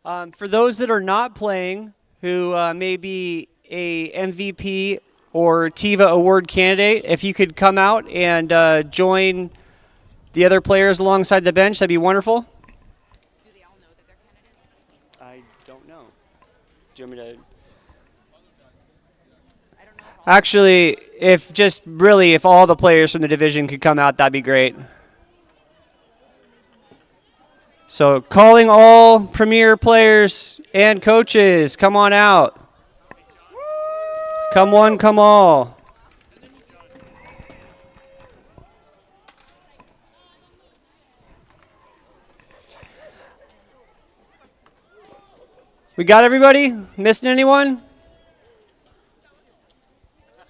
For those that are not playing, who may be a MVP or TIVA award candidate, if you could come out and join the other players alongside the bench, that'd be wonderful. Do they all know that they're candidates? I don't know. Do you want me to? I don't know. Actually, if all the players from the division could come out, that'd be great. So calling all Premier players and coaches, come on out. Come one, come all. We got everybody? Missing anyone?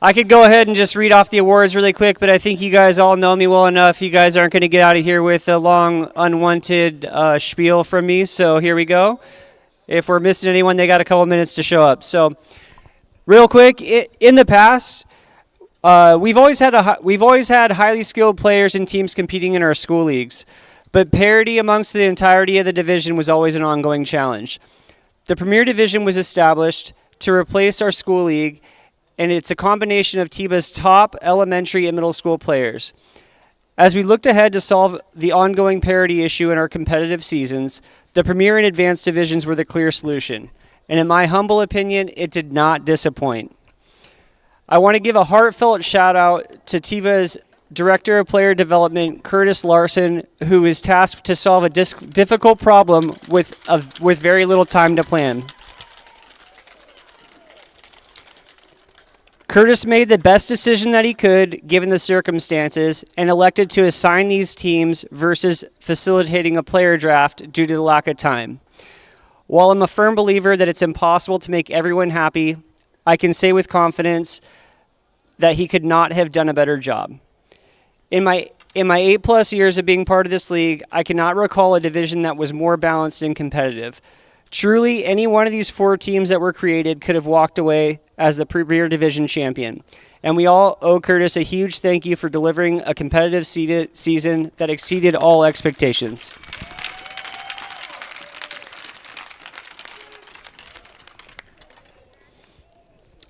I could go ahead and just read off the awards really quick, but I think you guys all know me well enough. You guys aren't going to get out of here with a long, unwanted spiel from me, so here we go. If we're missing anyone, they got a couple minutes to show up. So, real quick, in the past, we've always had highly skilled players and teams competing in our school leagues, but parity amongst the entirety of the division was always an ongoing challenge. The Premier Division was established to replace our school league, and it's a combination of TIVA's top elementary and middle school players. As we looked ahead to solve the ongoing parity issue in our competitive seasons, the Premier and Advanced divisions were the clear solution. And in my humble opinion, it did not disappoint. I want to give a heartfelt shout out to TIVA's Director of Player Development, Curtis Larson, who is tasked to solve a difficult problem with very little time to plan. Curtis made the best decision that he could, given the circumstances, and elected to assign these teams versus facilitating a player draft due to the lack of time. While I'm a firm believer that it's impossible to make everyone happy, I can say with confidence that he could not have done a better job. In my 8+ years of being part of this league, I cannot recall a division that was more balanced and competitive. Truly, any one of these 4 teams that were created could have walked away as the Premier Division champion. And we all owe Curtis a huge thank you for delivering a competitive season that exceeded all expectations.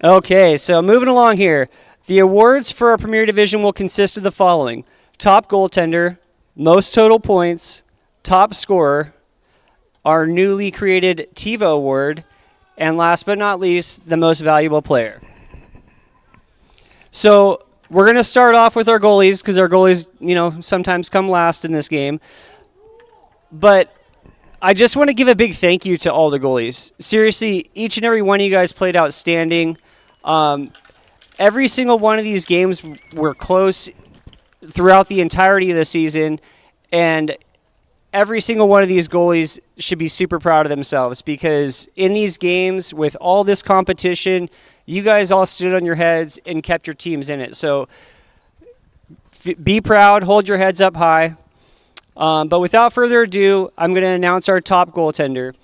Okay, so moving along here. The awards for our Premier Division will consist of the following: top goaltender, most total points, top scorer, our newly created TIVA award, and last but not least, the most valuable player. So we're going to start off with our goalies because our goalies, sometimes come last in this game. But I just want to give a big thank you to all the goalies. Seriously, each and every one of you guys played outstanding. Every single one of these games were close throughout the entirety of the season, and every single one of these goalies should be super proud of themselves because in these games with all this competition, you guys all stood on your heads and kept your teams in it. So be proud, hold your heads up high. But without further ado, I'm going to announce our top goaltender.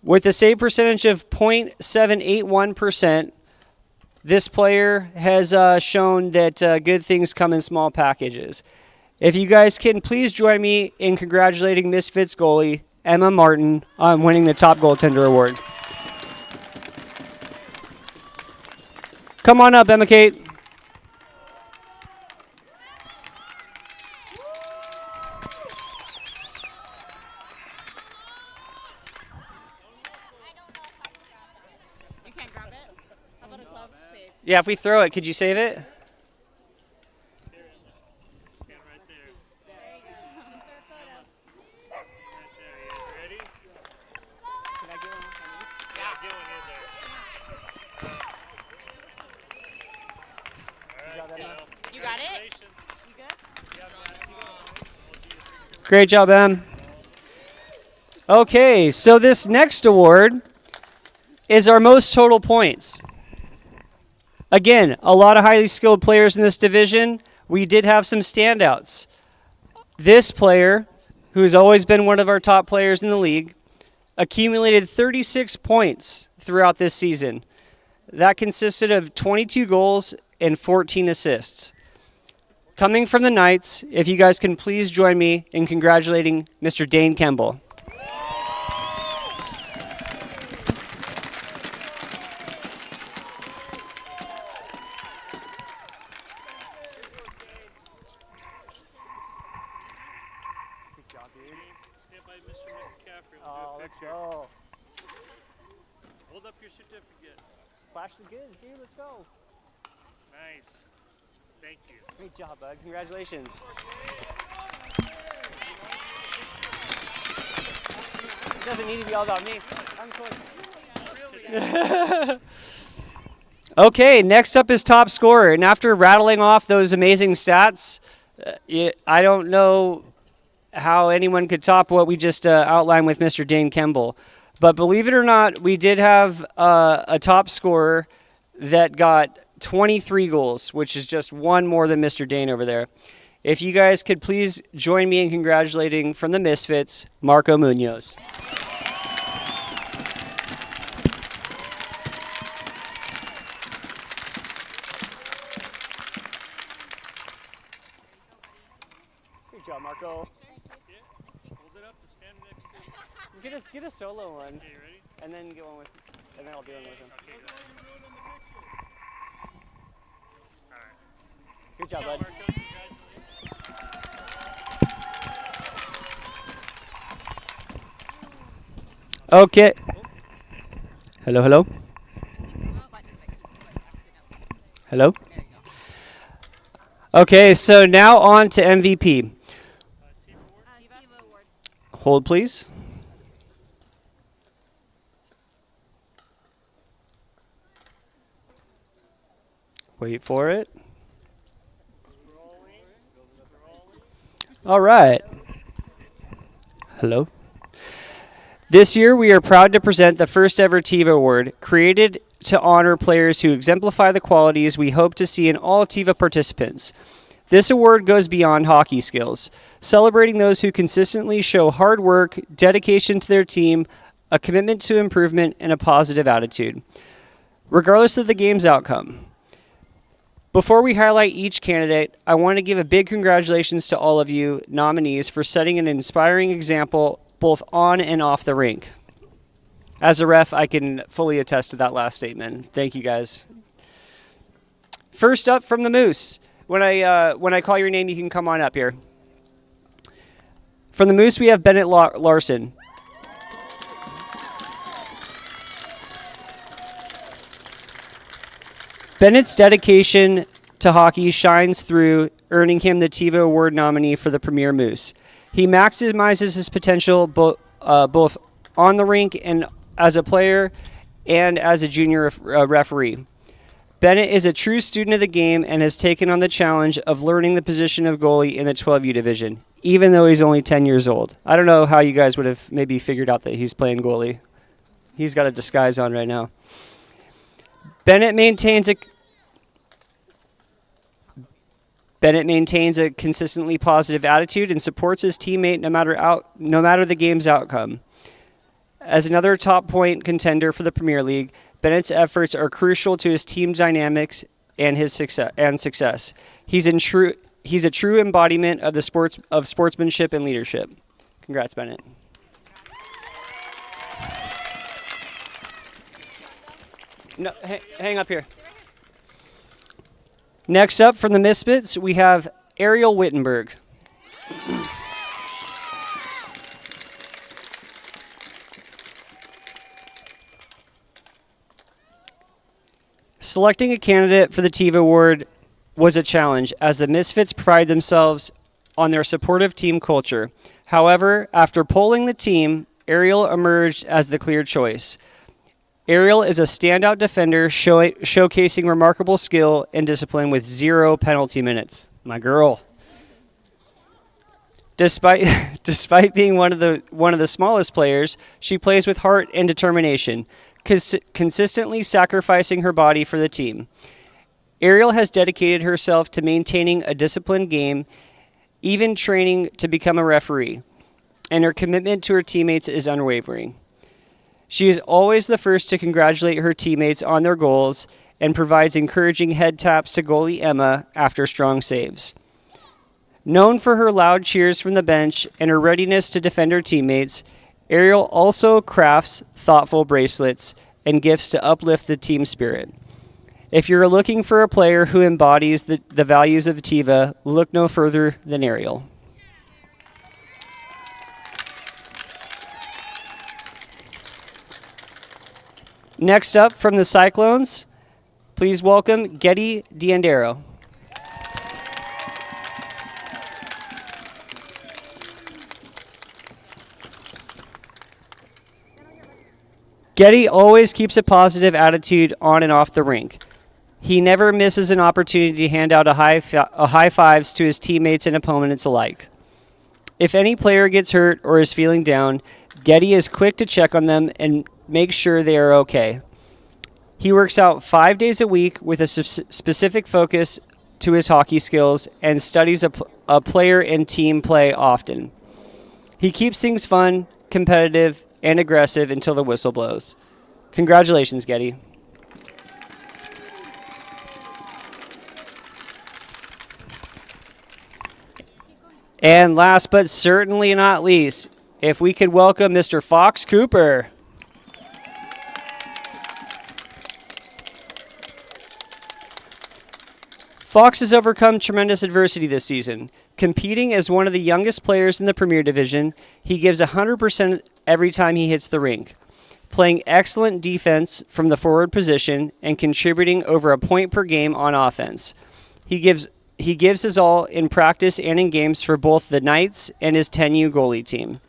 With a save percentage of .781%, this player has shown that good things come in small packages. If you guys can please join me in congratulating Misfits goalie Emma Martin on winning the top goaltender award. Come on up, Emma Kate. You can't grab it? How about a glove save? Yeah, if we throw it, could you save it? You got it? You good? Great job, Em. Okay, so this next award is our most total points. Again, a lot of highly skilled players in this division. We did have some standouts. This player, who's always been one of our top players in the league, accumulated 36 points throughout this season. That consisted of 22 goals and 14 assists. Coming from the Knights, if you guys can please join me in congratulating Mr. Dane Kemble. your certificate. Flash the goods, dude. Let's go. Nice. Thank you. Great job, bud. Congratulations. It doesn't need to be all about me. I'm cool. Okay, next up is top scorer. And after rattling off those amazing stats, I don't know how anyone could top what we just outlined with Mr. Dane Kemble. But believe it or not, we did have a top scorer that got 23 goals, which is just one more than Mr. Dane over there. If you guys could please join me in congratulating from the Misfits, Marco Munoz. Good job, Marco. Hold it up to stand next to. Get a solo one, Okay, you ready? and then get one with, and then I'll do one with him. Okay, go. All right. Good job, bud. Marco, congratulations. Okay. Hello, hello. Hello. Okay, so now on to MVP. Team award. Hold, please. Wait for it. Scrolling. All right. Hello. This year, we are proud to present the first ever TIVA Award, created to honor players who exemplify the qualities we hope to see in all TIVA participants. This award goes beyond hockey skills, celebrating those who consistently show hard work, dedication to their team, a commitment to improvement, and a positive attitude, regardless of the game's outcome. Before we highlight each candidate, I want to give a big congratulations to all of you nominees for setting an inspiring example both on and off the rink. As a ref, I can fully attest to that last statement. Thank you, guys. First up from the Moose. When I call your name, you can come on up here. From the Moose, we have Bennett Larson. Bennett's dedication to hockey shines through, earning him the TIVA Award nominee for the Premier Moose. He maximizes his potential both on the rink and as a player and as a junior referee. Bennett is a true student of the game and has taken on the challenge of learning the position of goalie in the 12U division, even though he's only 10 years old. I don't know how you guys would have maybe figured out that he's playing goalie. He's got a disguise on right now. Bennett maintains a consistently positive attitude and supports his teammate no matter the game's outcome. As another top point contender for the Premier League, Bennett's efforts are crucial to his team dynamics and his success. He's a true embodiment of sportsmanship and leadership. Congrats, Bennett. No, hang up here. Next up from the Misfits, we have Ariel Wittenberg. Selecting a candidate for the TIVA Award was a challenge, as the Misfits pride themselves on their supportive team culture. However, after polling the team, Ariel emerged as the clear choice. Ariel is a standout defender, showcasing remarkable skill and discipline with 0 penalty minutes. My girl. Despite being one of the smallest players, she plays with heart and determination, consistently sacrificing her body for the team. Ariel has dedicated herself to maintaining a disciplined game, even training to become a referee, and her commitment to her teammates is unwavering. She is always the first to congratulate her teammates on their goals and provides encouraging head taps to goalie Emma after strong saves. Known for her loud cheers from the bench and her readiness to defend her teammates, Ariel also crafts thoughtful bracelets and gifts to uplift the team spirit. If you're looking for a player who embodies the values of TIVA, look no further than Ariel. Next up from the Cyclones, please welcome Getty Diandero. Getty always keeps a positive attitude on and off the rink. He never misses an opportunity to hand out a high fives to his teammates and opponents alike. If any player gets hurt or is feeling down, Getty is quick to check on them and make sure they are okay. He works out 5 days a week with a specific focus to his hockey skills and studies a player and team play often. He keeps things fun, competitive, and aggressive until the whistle blows. Congratulations, Getty. And last but certainly not least, if we could welcome Mr. Fox Cooper. Fox has overcome tremendous adversity this season. Competing as one of the youngest players in the Premier Division, he gives 100% every time he hits the rink, playing excellent defense from the forward position and contributing over a point per game on offense. He gives his all in practice and in games for both the Knights and his 10U goalie team.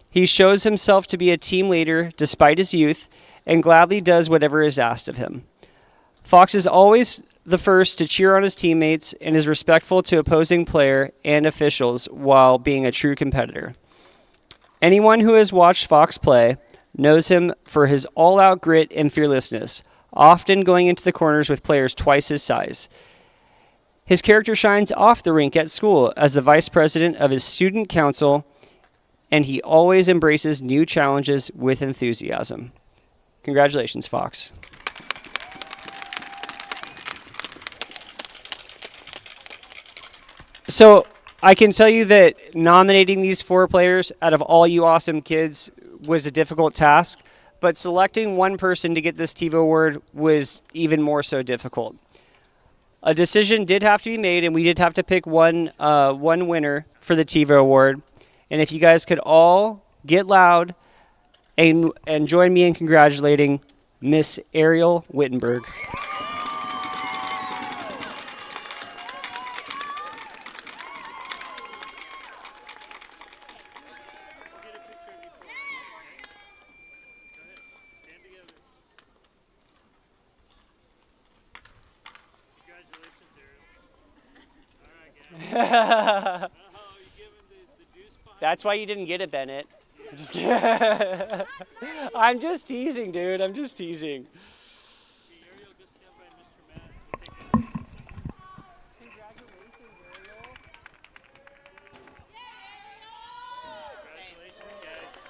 He shows himself to be a team leader despite his youth and gladly does whatever is asked of him. Fox is always the first to cheer on his teammates and is respectful to opposing player and officials while being a true competitor. Anyone who has watched Fox play knows him for his all-out grit and fearlessness, often going into the corners with players twice his size. His character shines off the rink at school as the vice president of his student council, and he always embraces new challenges with enthusiasm. Congratulations, Fox. So I can tell you that nominating these 4 players out of all you awesome kids was a difficult task, but selecting one person to get this TiVo award was even more so difficult. A decision did have to be made, and we did have to pick one winner for the TiVo award. And if you guys could all get loud and join me in congratulating Miss Ariel Wittenberg. That's why you didn't get it, Bennett. I'm just kidding. I'm just teasing, dude. I'm just teasing. All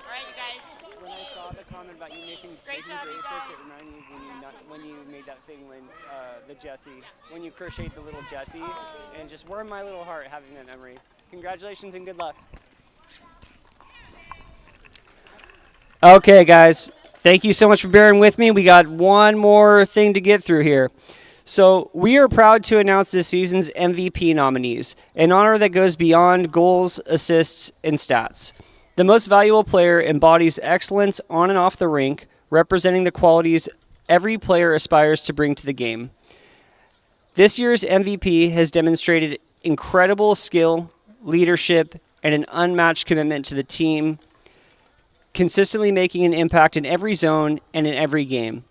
right, you guys. When I saw the comment about you making Great job, you bracelets, guys. it reminded me of when you made that thing when the Jessie, when you crocheted the little Jessie, and just warmed my little heart having that memory. Congratulations and good luck. Okay, guys. Thank you so much for bearing with me. We got one more thing to get through here. So we are proud to announce this season's MVP nominees, an honor that goes beyond goals, assists, and stats. The most valuable player embodies excellence on and off the rink, representing the qualities every player aspires to bring to the game. This year's MVP has demonstrated incredible skill, leadership, and an unmatched commitment to the team, consistently making an impact in every zone and in every game.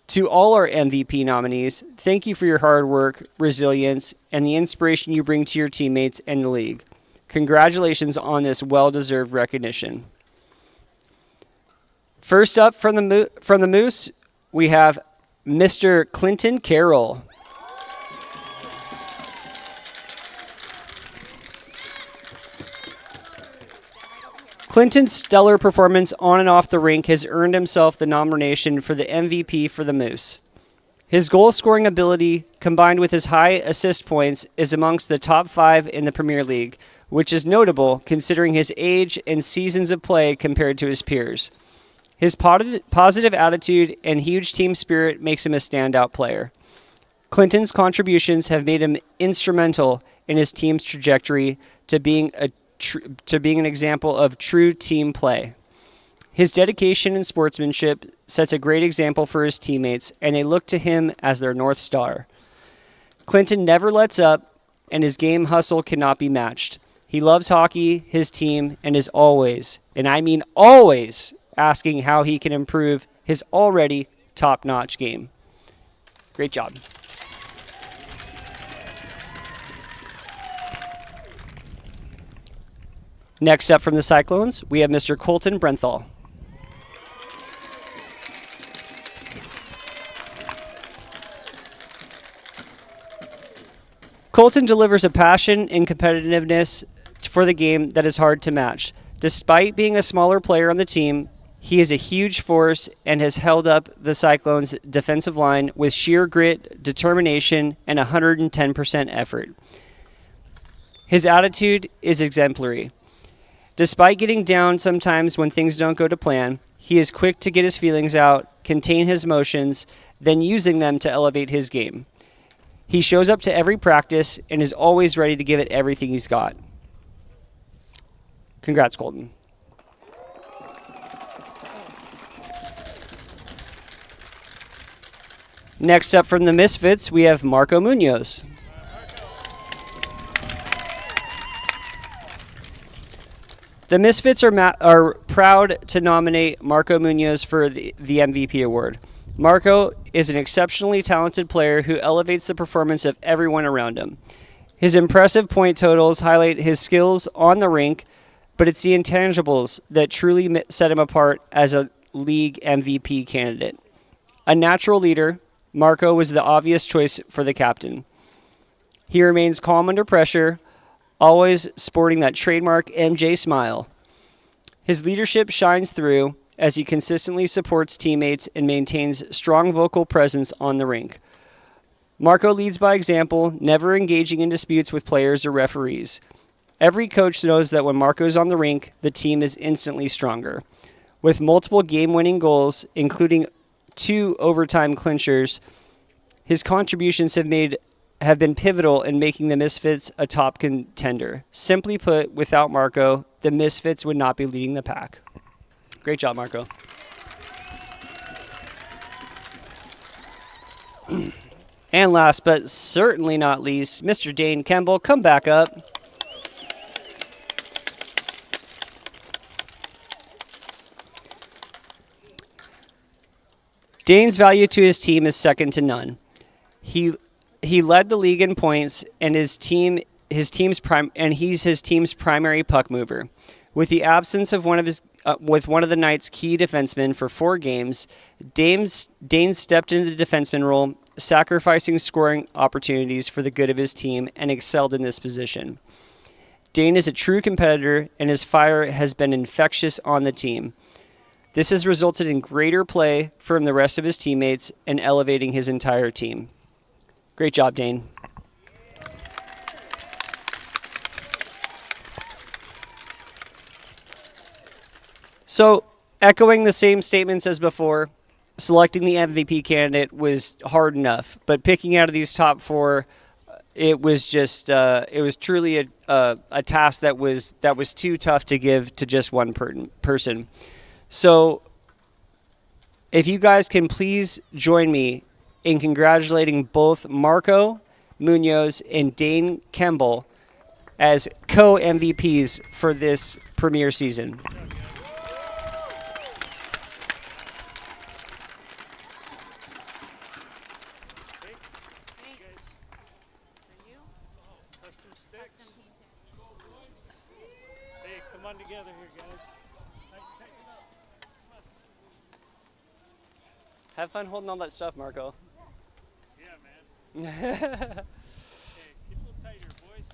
To all our MVP nominees, thank you for your hard work, resilience, and the inspiration you bring to your teammates and the league. Congratulations on this well-deserved recognition. First up from the Moose, we have Mr. Clinton Carroll. Clinton's stellar performance on and off the rink has earned himself the nomination for the MVP for the Moose. His goal-scoring ability, combined with his high assist points, is amongst the top 5 in the Premier League, which is notable considering his age and seasons of play compared to his peers. His positive attitude and huge team spirit makes him a standout player. Clinton's contributions have made him instrumental in his team's trajectory to being an example of true team play. His dedication and sportsmanship sets a great example for his teammates, and they look to him as their North Star. Clinton never lets up, and his game hustle cannot be matched. He loves hockey, his team, and is always, and I mean always, asking how he can improve his already top-notch game. Great job. Next up from the Cyclones, we have Mr. Colton Brenthal. Colton delivers a passion and competitiveness for the game that is hard to match. Despite being a smaller player on the team, he is a huge force and has held up the Cyclones' defensive line with sheer grit, determination, and 110% effort. His attitude is exemplary. Despite getting down sometimes when things don't go to plan, he is quick to get his feelings out, contain his emotions, then using them to elevate his game. He shows up to every practice and is always ready to give it everything he's got. Congrats, Colton. Next up from the Misfits, we have Marco Munoz. The Misfits are proud to nominate Marco Munoz for the MVP award. Marco is an exceptionally talented player who elevates the performance of everyone around him. His impressive point totals highlight his skills on the rink, but it's the intangibles that truly set him apart as a league MVP candidate. A natural leader, Marco was the obvious choice for the captain. He remains calm under pressure, always sporting that trademark MJ smile. His leadership shines through as he consistently supports teammates and maintains strong vocal presence on the rink. Marco leads by example, never engaging in disputes with players or referees. Every coach knows that when Marco's on the rink, the team is instantly stronger. With multiple game-winning goals, including 2 overtime clinchers, his contributions have been pivotal in making the Misfits a top contender. Simply put, without Marco, the Misfits would not be leading the pack. Great job, Marco. And last but certainly not least, Mr. Dane Kemble, come back up. Dane's value to his team is second to none. He led the league in points, and he's his team's primary puck mover. With the absence of one of the Knights' key defensemen for 4 games, Dane stepped into the defenseman role, sacrificing scoring opportunities for the good of his team, and excelled in this position. Dane is a true competitor, and his fire has been infectious on the team. This has resulted in greater play from the rest of his teammates and elevating his entire team. Great job, Dane. So, echoing the same statements as before, selecting the MVP candidate was hard enough, but picking out of these top 4, it was just it was truly a task that was too tough to give to just one person. So, if you guys can please join me in congratulating both Marco Munoz and Dane Kemble as co-MVPs for this premier season. Custom sticks. Hey, come on together here, guys. Tighten it up. Have fun holding all that stuff, Marco. Yeah, man. Hey, get a little tighter, boys.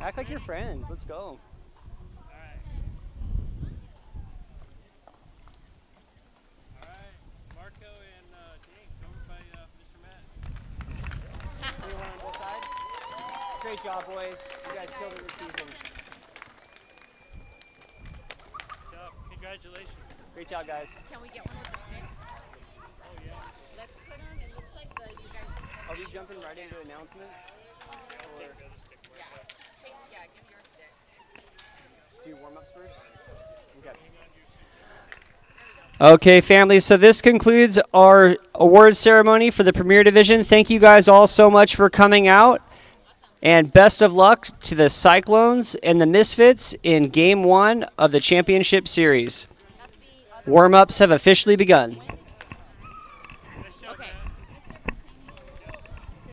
Act like you're friends. Let's go. All right. All right. Marco and Dane, come over by Mr. Matt. Anyone on both sides? Great job, boys. You guys killed it this season. Good job. Congratulations. Great job, guys. Can we get one with the sticks? Oh, yeah. Let's put on. It looks like you guys. Are we jumping right into announcements? I'll take the other stick. Yeah. Hey, yeah. Give me your stick. Do warm-ups first? Okay. There we Okay, family, so this concludes our award ceremony for the Premier Division. Thank you guys all so much for coming out, and best of luck to the Cyclones and the Misfits in Game 1 of the Championship Series. Warm-ups have officially begun.